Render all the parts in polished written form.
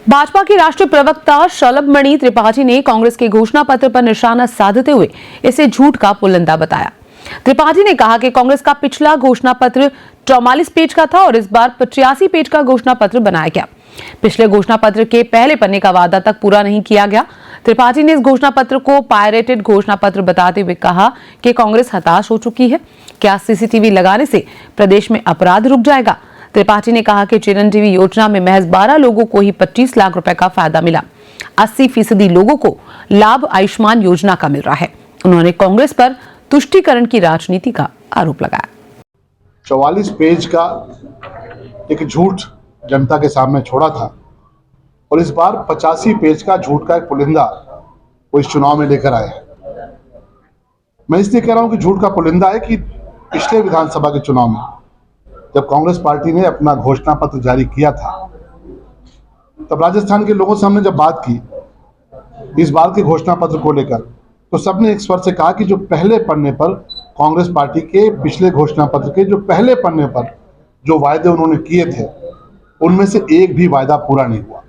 भाजपा की राष्ट्रीय प्रवक्ता शलभमणि त्रिपाठी ने कांग्रेस के घोषणा पत्र पर निशाना साधते हुए इसे झूठ का पुलिंदा बताया। त्रिपाठी ने कहा कि कांग्रेस का पिछला घोषणा पत्र 44 पेज का था और इस बार 85 पेज का घोषणा पत्र बनाया गया। पिछले घोषणा पत्र के पहले पन्ने का वादा तक पूरा नहीं किया गया। त्रिपाठी ने इस घोषणा पत्र को पायरेटेड घोषणा पत्र बताते हुए कहा कि कांग्रेस हताश हो चुकी है। क्या सीसीटीवी लगाने से प्रदेश में अपराध रुक जाएगा? त्रिपाठी ने कहा कि चिरंजीवी योजना में महज 12 लोगों को ही 25 लाख रुपए का फायदा मिला। 80% लोगों को लाभ आयुष्मान योजना का मिल रहा है। उन्होंने कांग्रेस पर तुष्टीकरण की राजनीति का आरोप लगाया। 44 पेज का एक झूठ जनता के सामने छोड़ा था और इस बार 85 पेज का झूठ का एक पुलिंदा वो इस चुनाव में लेकर आए हैं। मैं इसलिए कह रहा हूं कि झूठ का पुलिंदा है कि पिछले विधानसभा के चुनाव में जब कांग्रेस पार्टी ने अपना घोषणा पत्र जारी किया था, तब राजस्थान के लोगों से हमने जब बात की इस बार के घोषणा पत्र को लेकर, तो सबने एक स्वर से कहा कि जो पहले पन्ने पर कांग्रेस पार्टी के पिछले घोषणा पत्र के जो पहले पन्ने पर जो वायदे उन्होंने किए थे, उनमें से एक भी वायदा पूरा नहीं हुआ।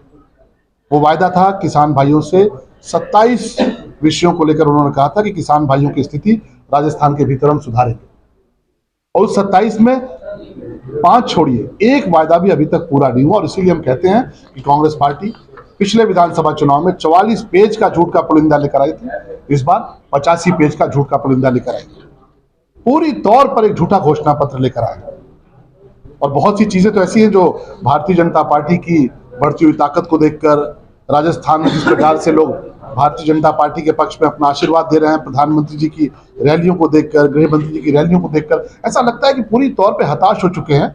वो वायदा था किसान भाइयों से 27 विषयों को लेकर उन्होंने कहा था कि किसान भाइयों की स्थिति राजस्थान के भीतर हम सुधारेंगे, और उस 27 में 5 छोड़िए, एक वायदा भी अभी तक पूरा नहीं हुआ। और इसीलिए हम कहते हैं कि कांग्रेस पार्टी पिछले विधानसभा चुनाव में 44 पेज का झूठ का पुलिंदा लेकर आई थी, इस बार 85 पेज का झूठ का पुलिंदा लेकर आई। पूरी तौर पर एक झूठा घोषणा पत्र लेकर आए। और बहुत सी चीजें तो ऐसी हैं जो भारतीय जनता पार्टी की बढ़ती हुई ताकत को देखकर, राजस्थान में जिस प्रकार से लोग भारतीय जनता पार्टी के पक्ष में अपना आशीर्वाद दे रहे हैं, प्रधानमंत्री जी की रैलियों को देखकर, गृह मंत्री जी की रैलियों को देखकर ऐसा लगता है कि पूरी तौर पे हताश हो चुके हैं।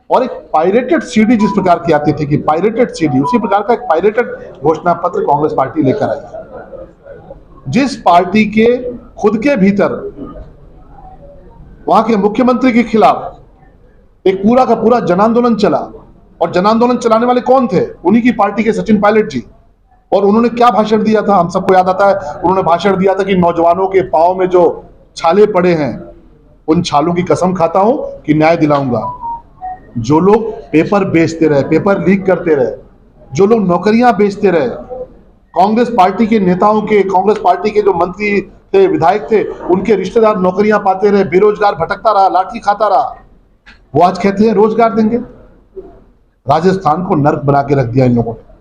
और एक पायरेटेड सीडी जिस प्रकार की आती थी कि पायरेटेड सीडी, उसी प्रकार का एक पायरेटेड घोषणा पत्र कांग्रेस पार्टी लेकर आई है। जिस पार्टी के खुद के भीतर वहां के मुख्यमंत्री के खिलाफ एक पूरा का पूरा जन आंदोलन चला, और जन आंदोलन चलाने वाले कौन थे? उन्हीं की पार्टी के सचिन पायलट जी। और उन्होंने क्या भाषण दिया था, हम सबको याद आता है। उन्होंने भाषण दिया था कि नौजवानों के पांव में जो छाले पड़े हैं, उन छालों की कसम खाता हूं कि न्याय दिलाऊंगा। जो लोग पेपर बेचते रहे, पेपर लीक करते रहे, जो लोग नौकरियां बेचते रहे, कांग्रेस पार्टी के नेताओं के, कांग्रेस पार्टी के जो मंत्री थे, विधायक थे, उनके रिश्तेदार नौकरियां पाते रहे, बेरोजगार भटकता रहा, लाठी खाता रहा, वो आज कहते हैं रोजगार देंगे। राजस्थान को नर्क बना के रख दिया इन लोगों ने।